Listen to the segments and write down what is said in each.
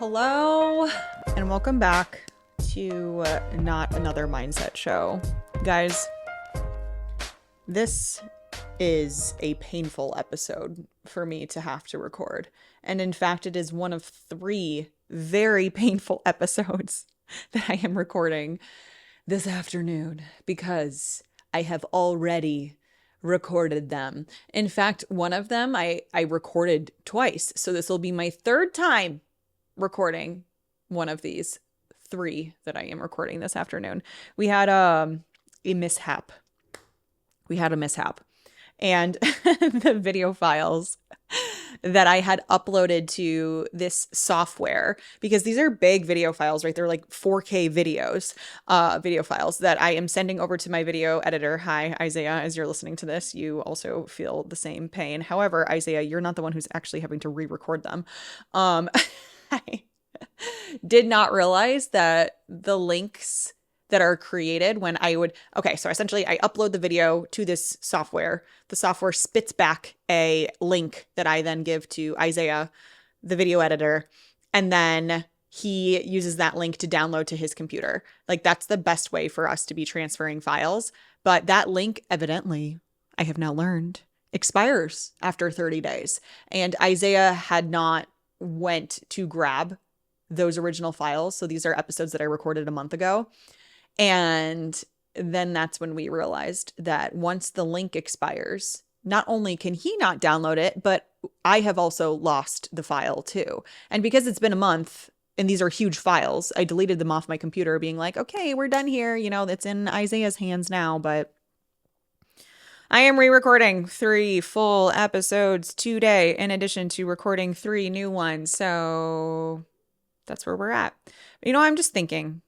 Hello, and welcome back to Not Another Mindset Show. Guys, this is a painful episode for me to have to record. And in fact, it is one of 3 very painful episodes that I am recording this afternoon because I have already recorded them. In fact, one of them I recorded twice. So this will be my 3rd time recording one of these 3 that I am recording this afternoon. We had a mishap. And the video files that I had uploaded to this software, because these are big video files, right? They're like 4K video files that I am sending over to my video editor. Hi, Isaiah, as you're listening to this, you also feel the same pain. However, Isaiah, you're not the one who's actually having to re-record them. I did not realize that the links that are created when so essentially I upload the video to this software. The software spits back a link that I then give to Isaiah, the video editor, and then he uses that link to download to his computer. Like, that's the best way for us to be transferring files. But that link, evidently, I have now learned, expires after 30 days. And Isaiah had not went to grab those original files. So these are episodes that I recorded a month ago. And then that's when we realized that once the link expires, not only can he not download it, but I have also lost the file too. And because it's been a month and these are huge files, I deleted them off my computer being like, okay, we're done here. You know, it's in Isaiah's hands now, but I am re-recording 3 full episodes today in addition to recording 3 new ones. So that's where we're at. You know, I'm just thinking,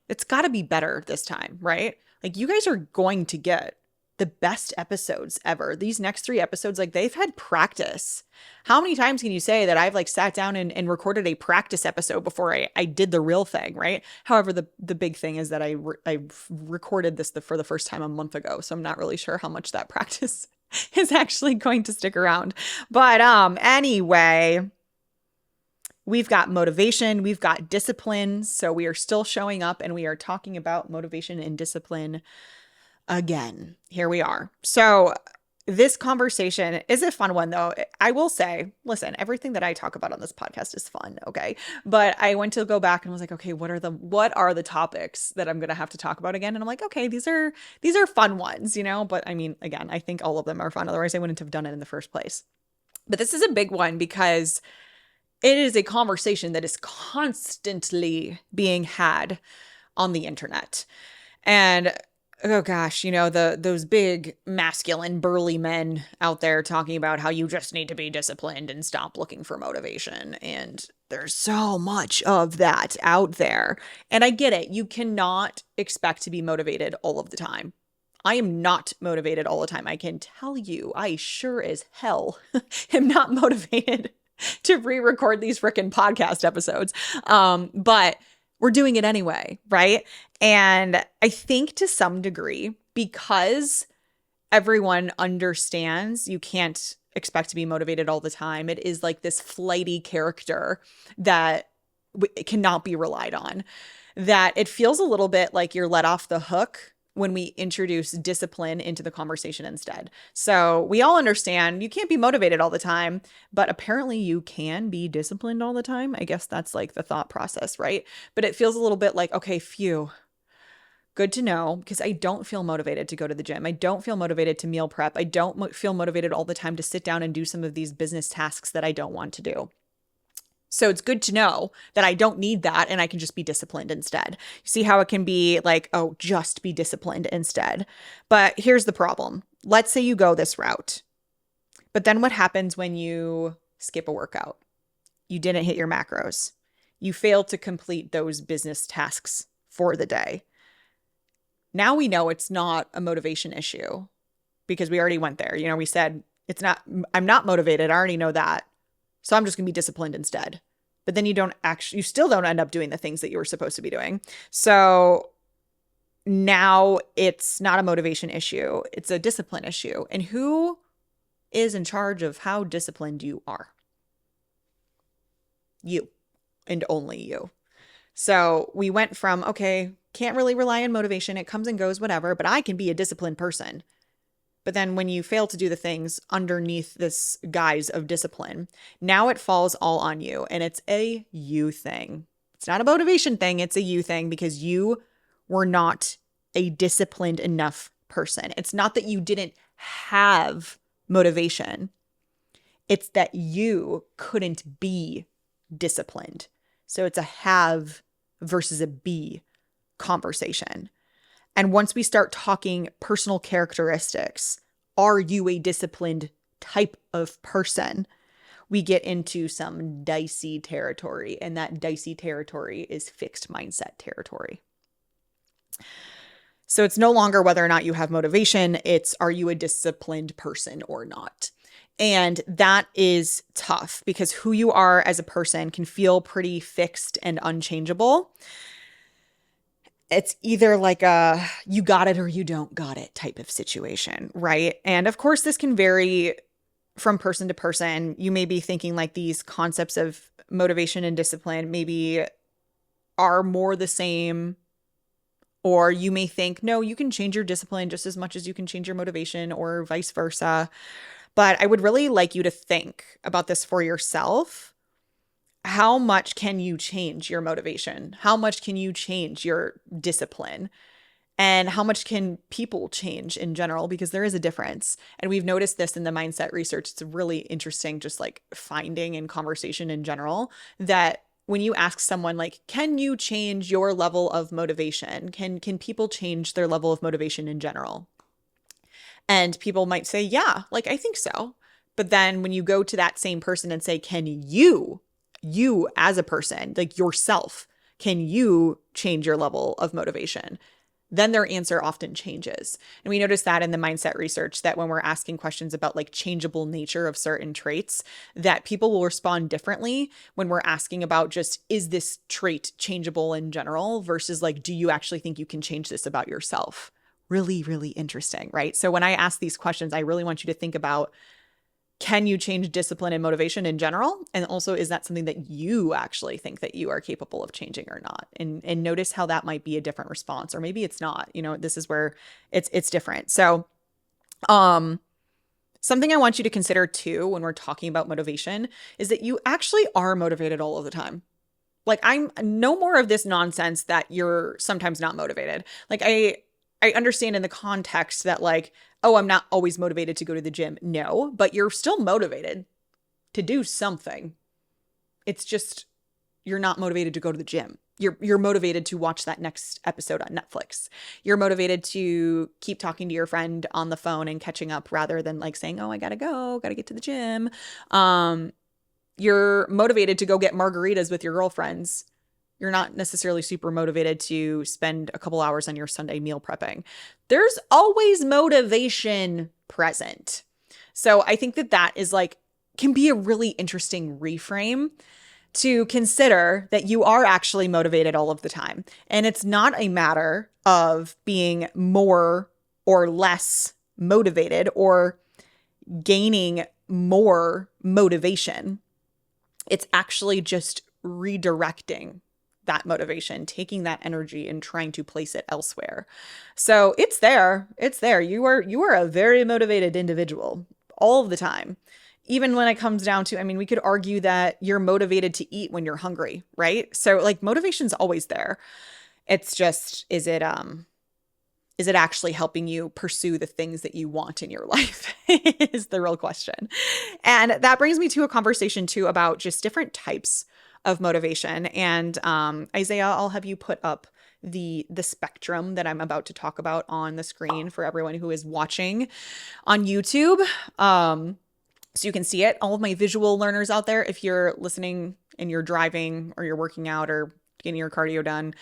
it's got to be better this time, right? Like, you guys are going to get the best episodes ever. These next 3 episodes, like, they've had practice. How many times can you say that I've like sat down and recorded a practice episode before I did the real thing, right? However, the big thing is that I recorded this for the first time a month ago. So I'm not really sure how much that practice is actually going to stick around. But anyway, we've got motivation, we've got discipline. So we are still showing up and we are talking about motivation and discipline again. Here we are. So this conversation is a fun one, though. I will say, listen, everything that I talk about on this podcast is fun, okay? But I went to go back and was like, okay, what are the topics that I'm going to have to talk about again? And I'm like, okay, these are fun ones, you know? But I mean, again, I think all of them are fun. Otherwise, I wouldn't have done it in the first place. But this is a big one because it is a conversation that is constantly being had on the internet. And oh gosh, you know, those big masculine burly men out there talking about how you just need to be disciplined and stop looking for motivation. And there's so much of that out there. And I get it. You cannot expect to be motivated all of the time. I am not motivated all the time. I can tell you, I sure as hell am not motivated to re-record these frickin' podcast episodes. But we're doing it anyway, right? And I think to some degree, because everyone understands you can't expect to be motivated all the time, it is like this flighty character that cannot be relied on, that it feels a little bit like you're let off the hook when we introduce discipline into the conversation instead. So we all understand you can't be motivated all the time, but apparently you can be disciplined all the time. I guess that's like the thought process, right? But it feels a little bit like, okay, phew, good to know, because I don't feel motivated to go to the gym. I don't feel motivated to meal prep. I don't feel motivated all the time to sit down and do some of these business tasks that I don't want to do. So it's good to know that I don't need that and I can just be disciplined instead. You see how it can be like, oh, just be disciplined instead. But here's the problem. Let's say you go this route. But then what happens when you skip a workout? You didn't hit your macros. You failed to complete those business tasks for the day. Now we know it's not a motivation issue because we already went there. You know, we said I'm not motivated. I already know that. So I'm just going to be disciplined instead. But then you still don't end up doing the things that you were supposed to be doing. So now it's not a motivation issue. It's a discipline issue. And who is in charge of how disciplined you are? You. and only you. So we went from, okay, can't really rely on motivation. It comes and goes, whatever, but I can be a disciplined person. But then when you fail to do the things underneath this guise of discipline, now it falls all on you. And it's a you thing. It's not a motivation thing. It's a you thing because you were not a disciplined enough person. It's not that you didn't have motivation. It's that you couldn't be disciplined. So it's a have versus a be conversation. And once we start talking personal characteristics, are you a disciplined type of person? We get into some dicey territory, and that dicey territory is fixed mindset territory. So it's no longer whether or not you have motivation, it's are you a disciplined person or not? And that is tough because who you are as a person can feel pretty fixed and unchangeable. It's either like a you got it or you don't got it type of situation, right? And of course, this can vary from person to person. You may be thinking like these concepts of motivation and discipline maybe are more the same. Or you may think, no, you can change your discipline just as much as you can change your motivation or vice versa. But I would really like you to think about this for yourself. How much can you change your motivation? How much can you change your discipline? And how much can people change in general? Because there is a difference. And we've noticed this in the mindset research. It's really interesting, just like finding in conversation in general, that when you ask someone like, can you change your level of motivation? Can people change their level of motivation in general? And people might say, yeah, like I think so. But then when you go to that same person and say, can you as a person, like yourself, can you change your level of motivation? Then their answer often changes. And we notice that in the mindset research that when we're asking questions about like changeable nature of certain traits, that people will respond differently when we're asking about just, is this trait changeable in general versus like, do you actually think you can change this about yourself? Really, really interesting, right? So when I ask these questions, I really want you to think about, can you change discipline and motivation in general? And also, is that something that you actually think that you are capable of changing or not? And notice how that might be a different response, or maybe it's not. You know, this is where it's different. So, something I want you to consider too when we're talking about motivation is that you actually are motivated all of the time. Like I'm no more of this nonsense that you're sometimes not motivated. Like I understand in the context that like, oh, I'm not always motivated to go to the gym. No, but you're still motivated to do something. It's just you're not motivated to go to the gym. You're motivated to watch that next episode on Netflix. You're motivated to keep talking to your friend on the phone and catching up rather than like saying, oh, I gotta go, gotta get to the gym. You're motivated to go get margaritas with your girlfriends. You're not necessarily super motivated to spend a couple hours on your Sunday meal prepping. There's always motivation present. So I think that is like, can be a really interesting reframe to consider that you are actually motivated all of the time. And it's not a matter of being more or less motivated or gaining more motivation. It's actually just redirecting that motivation, taking that energy and trying to place it elsewhere. So it's there. It's there. You are a very motivated individual all of the time. Even when it comes down to, I mean, we could argue that you're motivated to eat when you're hungry, right? So like motivation's always there. It's just, is it actually helping you pursue the things that you want in your life is the real question. And that brings me to a conversation too about just different types of motivation. And Isaiah, I'll have you put up the spectrum that I'm about to talk about on the screen for everyone who is watching on YouTube. So you can see it. All of my visual learners out there, if you're listening and you're driving or you're working out or getting your cardio done,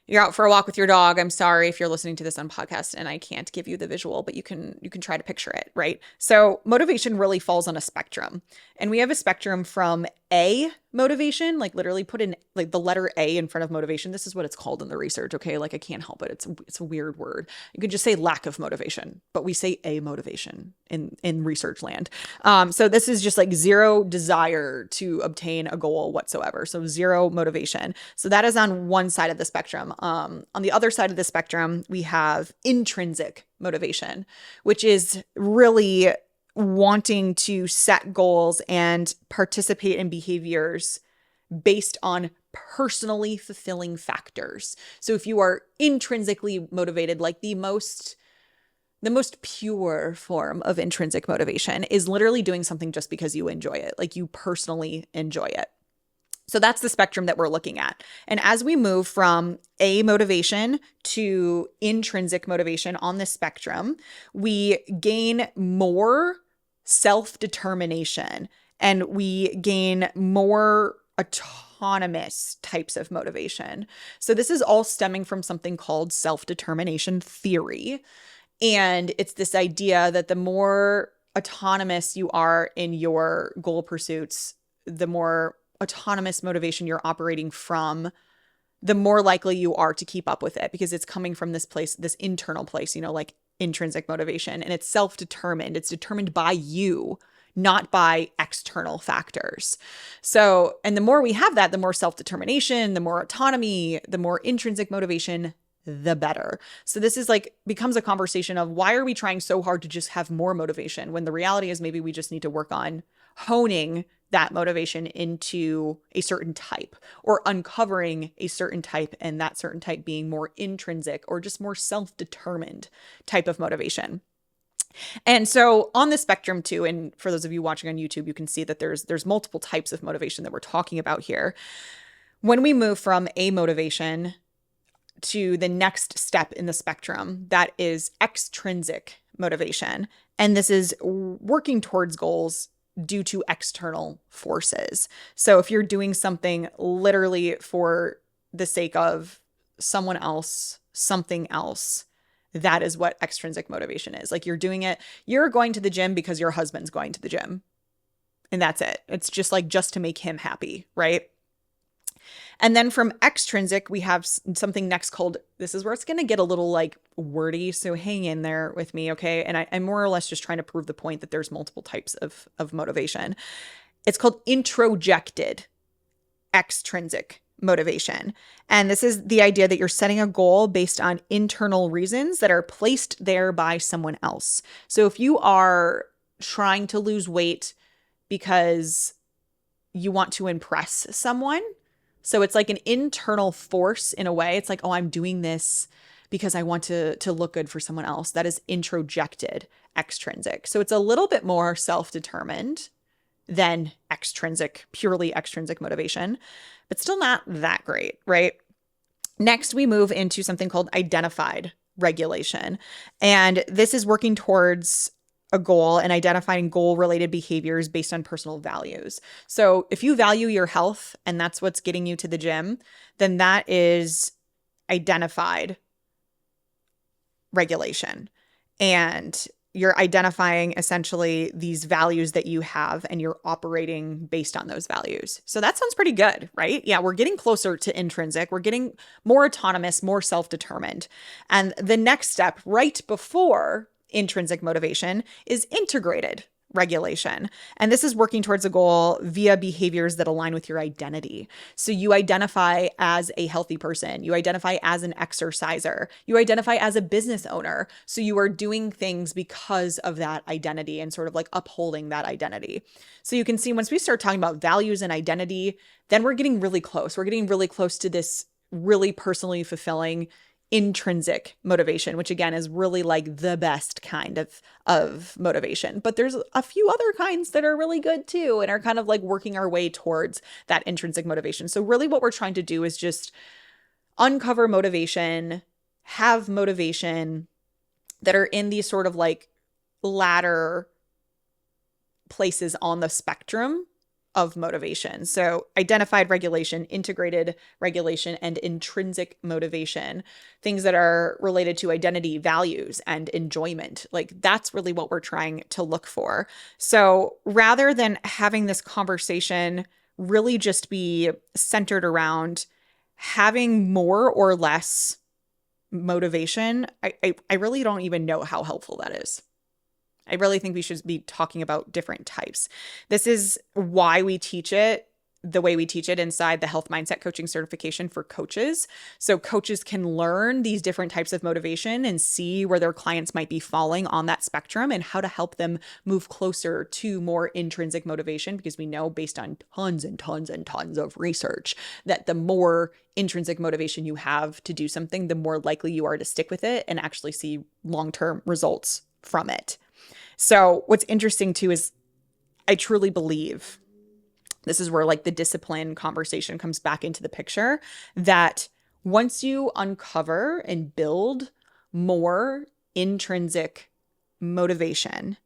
you're out for a walk with your dog. I'm sorry if you're listening to this on podcast and I can't give you the visual, but you can try to picture it, right? So motivation really falls on a spectrum. And we have a spectrum from A motivation, like literally put in like the letter A in front of motivation. This is what it's called in the research. Okay. Like I can't help it. It's a weird word. You could just say lack of motivation, but we say A motivation in research land. So this is just like zero desire to obtain a goal whatsoever. So zero motivation. So that is on one side of the spectrum. On the other side of the spectrum, we have intrinsic motivation, which is really wanting to set goals and participate in behaviors based on personally fulfilling factors. So if you are intrinsically motivated, like the most pure form of intrinsic motivation is literally doing something just because you enjoy it, like you personally enjoy it. So that's the spectrum that we're looking at. And as we move from A motivation to intrinsic motivation on this spectrum, we gain more self-determination and we gain more autonomous types of motivation. So this is all stemming from something called self-determination theory. And it's this idea that the more autonomous you are in your goal pursuits, the more autonomous motivation you're operating from, the more likely you are to keep up with it because it's coming from this place, this internal place, like intrinsic motivation, and it's self-determined. It's determined by you, not by external factors. So, and the more we have that, the more self-determination, the more autonomy, the more intrinsic motivation, the better. So this is like becomes a conversation of why are we trying so hard to just have more motivation when the reality is maybe we just need to work on honing that motivation into a certain type or uncovering a certain type, and that certain type being more intrinsic or just more self-determined type of motivation. And so on the spectrum too, and for those of you watching on YouTube, you can see that there's multiple types of motivation that we're talking about here. When we move from a motivation to the next step in the spectrum, that is extrinsic motivation. And this is working towards goals due to external forces. So if you're doing something literally for the sake of someone else, something else, that is what extrinsic motivation is. Like you're doing it, you're going to the gym because your husband's going to the gym. And that's it. It's just to make him happy, right? And then from extrinsic, we have something next called, this is where it's going to get a little like wordy. So hang in there with me. Okay. And I'm more or less just trying to prove the point that there's multiple types of motivation. It's called introjected extrinsic motivation. And this is the idea that you're setting a goal based on internal reasons that are placed there by someone else. So if you are trying to lose weight because you want to impress someone, so it's like an internal force in a way. It's like, oh, I'm doing this because I want to look good for someone else. That is introjected extrinsic. So it's a little bit more self-determined than extrinsic, purely extrinsic motivation, but still not that great, right? Next, we move into something called identified regulation. And this is working towards a goal and identifying goal-related behaviors based on personal values. So if you value your health and that's what's getting you to the gym, then that is identified regulation. And you're identifying essentially these values that you have and you're operating based on those values. So that sounds pretty good, right? Yeah, we're getting closer to intrinsic. We're getting more autonomous, more self-determined. And the next step right before intrinsic motivation is integrated regulation. And this is working towards a goal via behaviors that align with your identity. So you identify as a healthy person, you identify as an exerciser, you identify as a business owner. So you are doing things because of that identity and sort of like upholding that identity. So you can see once we start talking about values and identity, then we're getting really close. We're getting really close to this really personally fulfilling intrinsic motivation, which again is really like the best kind of motivation. But there's a few other kinds that are really good too and are kind of like working our way towards that intrinsic motivation. So really what we're trying to do is just uncover motivation, have motivation that are in these sort of like latter places on the spectrum of motivation. So identified regulation, integrated regulation, and intrinsic motivation, things that are related to identity, values, and enjoyment. Like that's really what we're trying to look for. So rather than having this conversation really just be centered around having more or less motivation. I really don't even know how helpful that is. I really think we should be talking about different types. This is why we teach it the way we teach it inside the health mindset coaching certification for coaches. So coaches can learn these different types of motivation and see where their clients might be falling on that spectrum and how to help them move closer to more intrinsic motivation, because we know based on tons and tons and tons of research that the more intrinsic motivation you have to do something, the more likely you are to stick with it and actually see long-term results from it. So what's interesting too is I truly believe this is where like the discipline conversation comes back into the picture, that once you uncover and build more intrinsic motivation,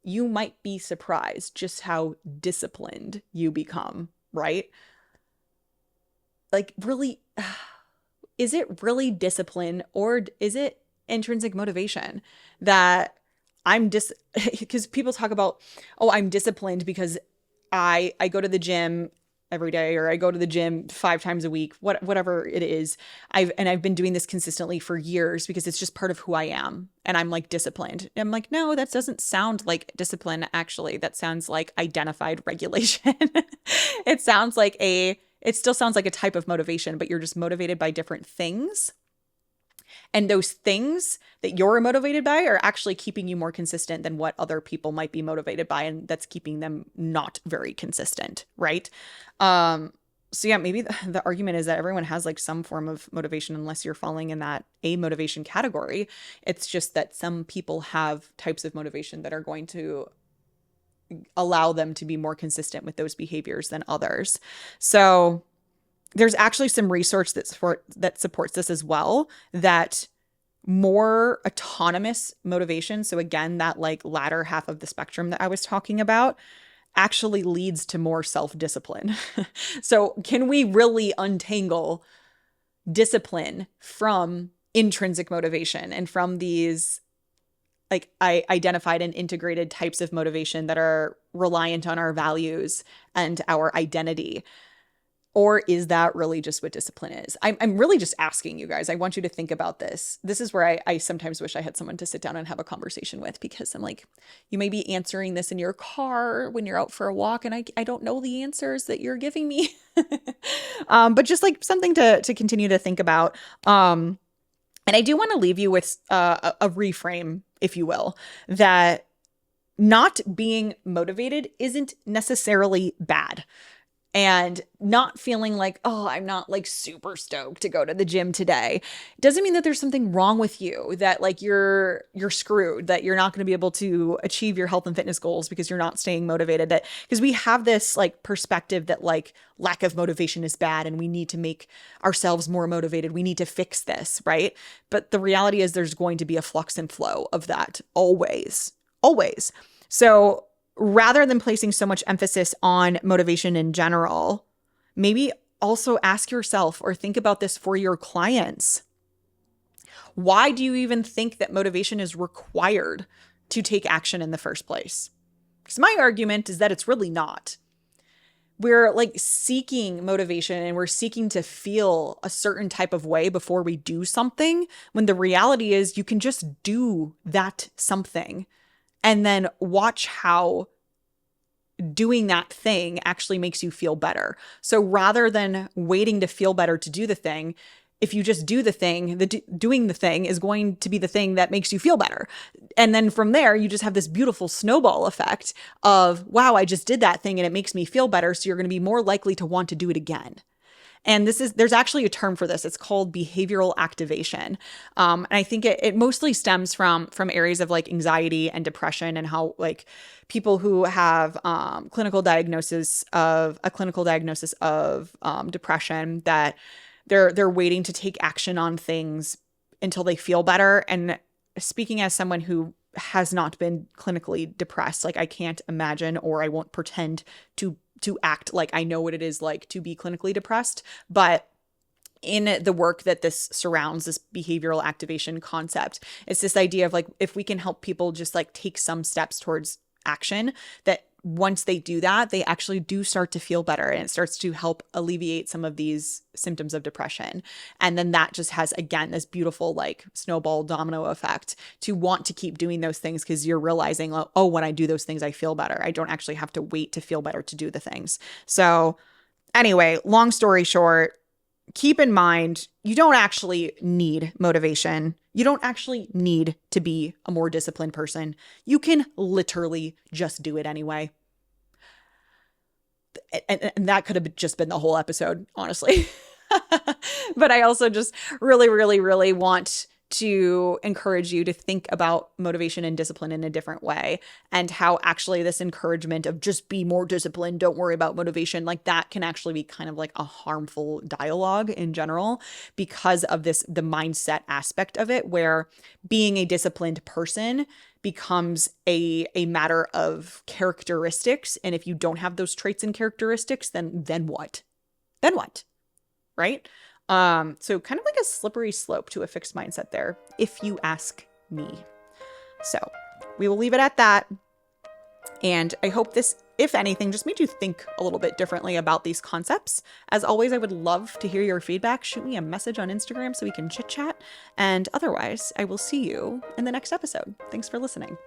you might be surprised just how disciplined you become, right? Like really, is it really discipline or is it intrinsic motivation that because people talk about, oh, I'm disciplined because I go to the gym every day, or I go to the gym 5 times a week, whatever it is. I've been doing this consistently for years because it's just part of who I am. And I'm like disciplined. And I'm like, no, that doesn't sound like discipline. Actually, that sounds like identified regulation. It still sounds like a type of motivation, but you're just motivated by different things. And those things that you're motivated by are actually keeping you more consistent than what other people might be motivated by. And that's keeping them not very consistent, right? So yeah, maybe the argument is that everyone has like some form of motivation unless you're falling in that a motivation category. It's just that some people have types of motivation that are going to allow them to be more consistent with those behaviors than others. So there's actually some research that supports this as well, that more autonomous motivation, so again, that like latter half of the spectrum that I was talking about, actually leads to more self-discipline. So can we really untangle discipline from intrinsic motivation and from these like I identified and integrated types of motivation that are reliant on our values and our identity? Or is that really just what discipline is? I'm really just asking you guys. I want you to think about this. This is where I sometimes wish I had someone to sit down and have a conversation with, because I'm like, you may be answering this in your car when you're out for a walk, and I don't know the answers that you're giving me. But just like something to continue to think about. And I do want to leave you with a reframe, if you will, that not being motivated isn't necessarily bad. And not feeling like, oh, I'm not like super stoked to go to the gym today doesn't mean that there's something wrong with you, that like you're screwed, that you're not going to be able to achieve your health and fitness goals because you're not staying motivated. That because we have this like perspective that like lack of motivation is bad and we need to make ourselves more motivated. We need to fix this, right? But the reality is there's going to be a flux and flow of that always, always. So rather than placing so much emphasis on motivation in general, maybe also ask yourself or think about this for your clients. Why do you even think that motivation is required to take action in the first place? Because my argument is that it's really not. We're like seeking motivation and we're seeking to feel a certain type of way before we do something, when the reality is you can just do that something and then watch how doing that thing actually makes you feel better. So rather than waiting to feel better to do the thing, if you just do the thing, doing the thing is going to be the thing that makes you feel better. And then from there, you just have this beautiful snowball effect of, wow, I just did that thing and it makes me feel better. So you're going to be more likely to want to do it again. And there's actually a term for this. It's called behavioral activation. And I think it mostly stems from areas of like anxiety and depression, and how like people who have clinical diagnosis of depression, that they're waiting to take action on things until they feel better. And speaking as someone who has not been clinically depressed, like I can't imagine, or I won't pretend to act like I know what it is like to be clinically depressed. But in the work that this surrounds, this behavioral activation concept, it's this idea of like, if we can help people just like take some steps towards action that once they do that, they actually do start to feel better, and it starts to help alleviate some of these symptoms of depression. And then that just has, again, this beautiful like snowball domino effect to want to keep doing those things, because you're realizing, oh, when I do those things, I feel better. I don't actually have to wait to feel better to do the things. So anyway, long story short, keep in mind, you don't actually need motivation. You don't actually need to be a more disciplined person. You can literally just do it anyway. And that could have just been the whole episode, honestly. But I also just really, really, really want to encourage you to think about motivation and discipline in a different way, and how actually this encouragement of just be more disciplined, don't worry about motivation, like that can actually be kind of like a harmful dialogue in general, because of the mindset aspect of it, where being a disciplined person becomes a matter of characteristics. And if you don't have those traits and characteristics, then what? Then what? Right? So kind of like a slippery slope to a fixed mindset there, if you ask me. So we will leave it at that. And I hope this, if anything, just made you think a little bit differently about these concepts. As always, I would love to hear your feedback. Shoot me a message on Instagram so we can chit chat. And otherwise, I will see you in the next episode. Thanks for listening.